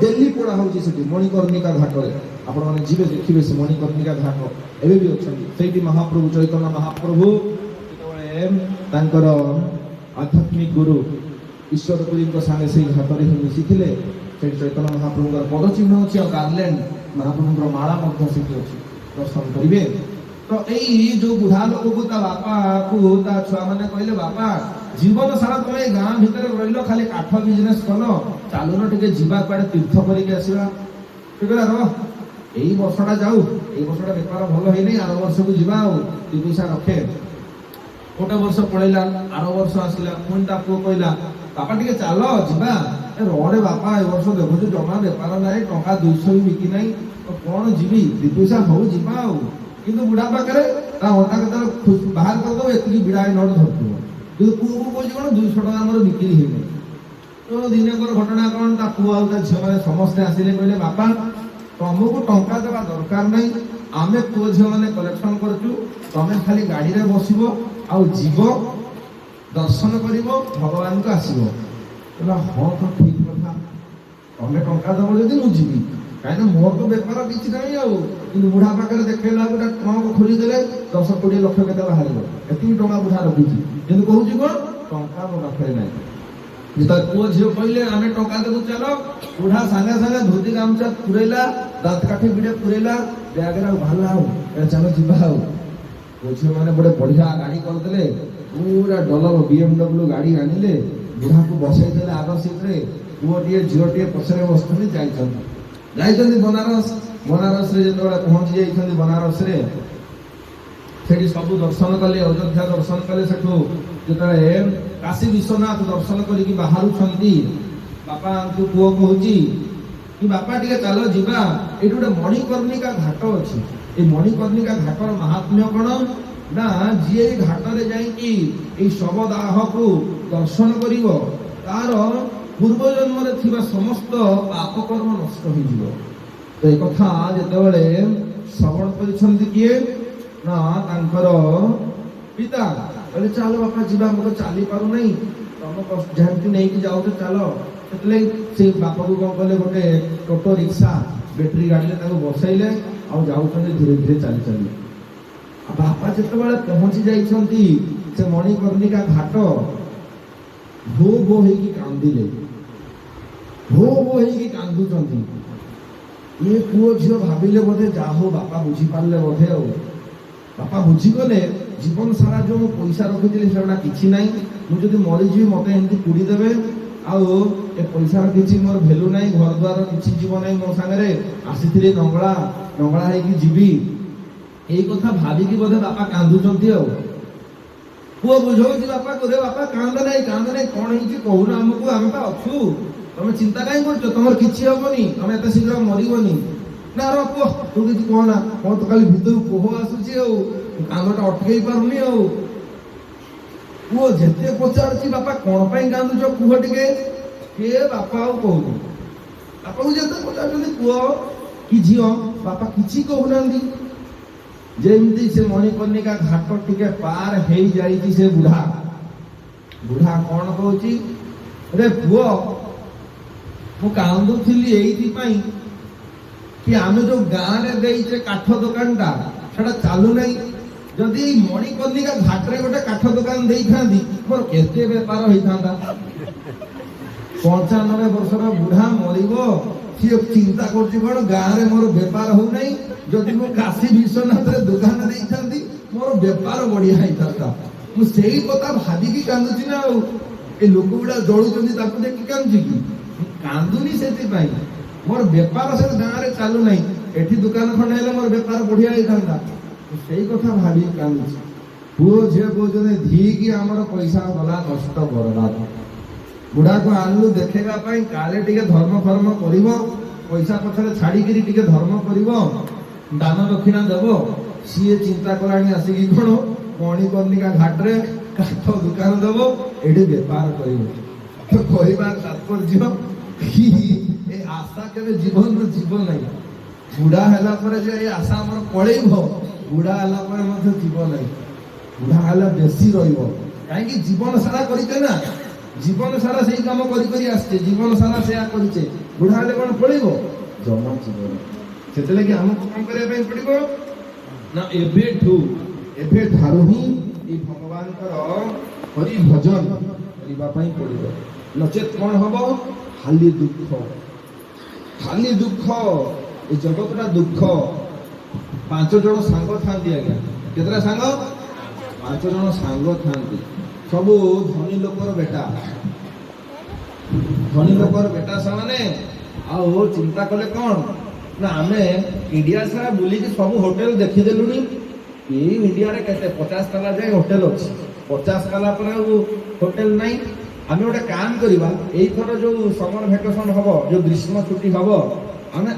Daily पढ़ा होची सेठी मणिकर्णिका घाटरे आपण माने जीवे देखिबे से मणिकर्णिका घाट एबे भी अछन सेठी महाप्रभु चैतन्य महाप्रभु जेतबळे तांकर आध्यात्मिक गुरु ईश्वर पुरीଙ୍କ संगे से घाटरे ही मिसिथिले सेठी चैतन्य महाप्रभुଙ୍କର पद चिन्ह अछि और गार्लैंड महाप्रभुଙ୍କର माला ମଧ୍ୟ सेठी अछि दर्शन करिवे तो एई जो बुढ़ा लोक को ता बापा को ता छुआ माने कहले बापा जीवन सारा तुम गाँ भितर रहिलो खाली काठ बिजनेस कल चालुन टिके जीवा कुआडे तीर्थ करिके आसीबा ठीक है रो एई वर्षटा जाऊ एई वर्षटा बेपार भलो हेई नै आरो वर्ष को जीवा आ ती पैसा रखे गोटे वर्ष पळैला आरो वर्ष आसिला पुन ता पो कहला बापा टिके चालो जीवा ए रोडे बापा ए वर्ष देखो जो जमा बेपार नै टका 200 भी बिकी नै तो कोन जीवी ती पैसा हो जीवा आ किंतु बुढ़ा पाखरे ता ओटा के बाहर कर दो एतकी बिड़ाई नोट धरतो जो पुओ को कोइ कोन 200 टका हमर बिक्री हे नै तो दिनेकर घटना कौन ता पुओ आ ता झियो माने समस्त आसिले कहले बापा तुमको टंका देवा दरकार नै आमे पुओ झियो माने कलेक्शन करचु तमे खाली गाड़ी रे बसिबो आ जीव दर्शन करिवो भगवान को आसीबो कहला हां तो ठीक कथा तमे टंका देबो जदी मु जीवी काहे मोर तो बेपार किछि नै आ किंतु बुढ़ा पाखरे देखैला गोटा ट्रंक खोली देले 10-20 लाख केते बाहरिबो एति टंका बुढ़ा रखिछि किंतु कहूछि कोन टंका मो पाखरे नै जेता पुओ झियो कहले आमे टंका देबो चलो बुढ़ा संगे संगे धोती गामछा पुरेला दांत काठी बिडे पुरेला बैग रा भाला ए चलो जिबा आ ओझियो माने बड़े बढ़िया गाड़ी कर देले पूरा डलर BMW गाड़ी आनिले बुढ़ा को बसाई देले आगे सीट रे पुओ टिए झियो टिए पछरे बसथनि जाइछन बनारस रे जेतबे पहुंच जाइछन बनारस रे सेठी सब दर्शन कले अयोध्या दर्शन कले सेठो जेतबे काशी विश्वनाथ दर्शन करी कि बाहरु छंती बापा अंतु पुओ कहूची कि बापा टिके चलो जीवा एठी गोटे मणिकर्णिका घाट अछि ए मणिकर्णिका घाटर महात्म्य कोन ना जे घाट रे जाई कि ए शवदाह को दर्शन करिवो तार पूर्व जन्म रे थिबा समस्त पाप कर्म नष्ट हो जिवो तो ए कथा जेतबेले श्रवण परिछंती किए ना तांकर पिता कहले चलो बापा जीवा मो चली पारु नहीं तुम जेहती नहीं कि जाओ तो चलो सेतले से बापा को कोन कहले गोटे टोटो रिक्शा बैटरी गाड़ी ले ताको बसाइले आ जाउ छन धीरे धीरे चली चली आ बापा जेतबेले पहुंची जाइछंती से मणिकर्णिका घाट भो भो हे की कांदिले भो भो हे की कांदु चंती ये पुओ झियो भाबिले बोधे जाहो बापा बुझी पारले बोधे आ बापा बुझी गले जीवन सारा जो पैसा रखिथिले सेटा किछि नाही मु जदी मरि जी मते एंती पुडी देबे आ ए पैसा किछि मोर भेलु नाही घर द्वार किछि जीवन नाही मो संगे आसीथिले नंगळा नंगळा हे की जीवी एई कथा भाबी की बोधे बापा कांदु चंती आ पुओ बुझौची बापा करे बापा कांद नाही कोन हिची कहूना हमकु हम पा अछु तमे चिंता काई करछो तमर किछि होबनी तमे एते शीघ्र मरिबनी ना रो पुओ तू किछि कोना को तो खाली भीतर कोह आसुची आ कांदटा अटकेई पारुनी आ पुओ जेते पचारची बापा कोन पई कांदुछो कुह टिके के बापा आ कहू बापा को जेते पचारछनी पुओ कि झियो बापा किछि कहू नांदी ଯେମିତି ସେ ମଣିକର୍ଣ୍ଣିକା ଘାଟ ଟିକେ ପାର ହେଇଯାଇଛି ସେ ବୁଢା କଣ କହୁଛି, ରେ ପୁଅ ମୁଁ କାନ୍ଦୁଥିଲି ଏଇଥିପାଇଁ କି ଆମେ ଯୋଉ ଗାଁରେ ଦେଇଛେ କାଠ ଦୋକାନଟା ସେଟା ଚାଲୁନାହିଁ। ଯଦି ଏଇ ମଣିକର୍ଣ୍ଣିକା ଘାଟରେ ଗୋଟେ କାଠ ଦୋକାନ ଦେଇଥାନ୍ତି ମୋର କେତେ ବେପାର ହେଇଥାନ୍ତା। 95 ବର୍ଷର ବୁଢା ମରିବ, ସିଏ ଚିନ୍ତା କରୁଛି କଣ, ଗାଁରେ ମୋର ବେପାର ହଉନାହିଁ, ଯଦି ମୁଁ କାଶୀ ବିଶ୍ୱନାଥରେ ଦୋକାନ ଦେଇଥାନ୍ତି ମୋର ବେପାର ବଢିଆ ହେଇଥାନ୍ତା। ମୁଁ ସେଇ କଥା ଭାବିକି କାନ୍ଦୁଛି ନା। ଆଉ ଏ ଲୋକ ଗୁଡା ଜଳୁଛନ୍ତି ତାକୁ ଦେଖି କାନ୍ଦୁଛି କି? ମୁଁ କାନ୍ଦୁନି ସେଥିପାଇଁ, ମୋର ବେପାର ସେ ଗାଁରେ ଚାଲୁନାହିଁ, ଏଠି ଦୋକାନ ଖଣ୍ଡେ ହେଲେ ମୋର ବେପାର ବଢିଆ ହେଇଥାନ୍ତା। ମୁଁ ସେଇ କଥା ଭାବିକି କାନ୍ଦୁଛି। ପୁଅ ଝିଅ କହୁଛନ୍ତି ଧିକି ଆମର ପଇସା ଗଲା ନଷ୍ଟ ବରବାଦ। ବୁଢାକୁ ଆଣିଲୁ ଦେଖେଇବା ପାଇଁ, କାଳେ ଟିକେ ଧର୍ମ ଫର୍ମ କରିବ, ପଇସା ପଛରେ ଛାଡିକିରି ଟିକେ ଧର୍ମ କରିବ, ଦାନ ଦକ୍ଷିଣା ଦେବ। ସିଏ ଚିନ୍ତା କଲାଣି ଆସିକି କଣ, ମଣିକର୍ଣ୍ଣିକା ଘାଟରେ କାଠ ଦୋକାନ ଦେବ, ଏଠି ବେପାର କରିବ। ତ କହିବାର ତାତ୍ପର୍ଯ୍ୟ ଏ ଆଶା କେବେ ଜୀବନରୁ ଯିବ ନାହିଁ। ବୁଢା ହେଲା ପରେ ଯେ ଏ ଆଶା ଆମର ପଳେଇବ, ବୁଢା ହେଲା ପରେ ମଧ୍ୟ ଯିବ ନାହିଁ। ବୁଢା ହେଲେ ବେଶୀ ରହିବ, କାହିଁକି ଜୀବନ ସାରା କରିଛେ ନା, ଜୀବନ ସାରା ସେଇ କାମ କରି କରି ଆସିଛେ, ଜୀବନ ସାରା ସେୟା କରିଛେ। ବୁଢା ହେଲେ କଣ ପଳେଇବ? ଜମା ଜୀବନ। ସେଥିଲାଗି ଆମକୁ କଣ କରିବା ପାଇଁ ପଡିବ ନା, ଏବେଠାରୁ ହିଁ ଏଇ ଭଗବାନଙ୍କର ହରି ଭଜନ କରିବା ପାଇଁ ପଡିବ। ନଚେତ କଣ ହବ? ଖାଲି ଦୁଃଖ। ଏ ଜଗତଟା ଦୁଃଖ। 5 ଜଣ ସାଙ୍ଗ ଥାନ୍ତି ଆଜ୍ଞା। କେତେଟା ସାଙ୍ଗ? 5 ଜଣ ସାଙ୍ଗ ଥାନ୍ତି। ସବୁ ଧନୀ ଲୋକର ବେଟା ସେମାନେ। ଆଉ ଚିନ୍ତା କଲେ କଣ ନା, ଆମେ ଇଣ୍ଡିଆ ସାରା ବୁଲିକି ସବୁ ହୋଟେଲ ଦେଖିଦେଲୁଣି। ଏଇ ଇଣ୍ଡିଆରେ କେତେ 50 ତାଲା ଯାଏ ହୋଟେଲ ଅଛି, 50 ତାଲା ପରେ ଆଉ ହୋଟେଲ ନାହିଁ। ଆମେ ଗୋଟେ କାମ କରିବା, ଏଇଥର ଯୋଉ ସମର ଭ୍ୟାକେସନ ହବ, ଯୋଉ ଗ୍ରୀଷ୍ମ ଛୁଟି ହବ, ଆମେ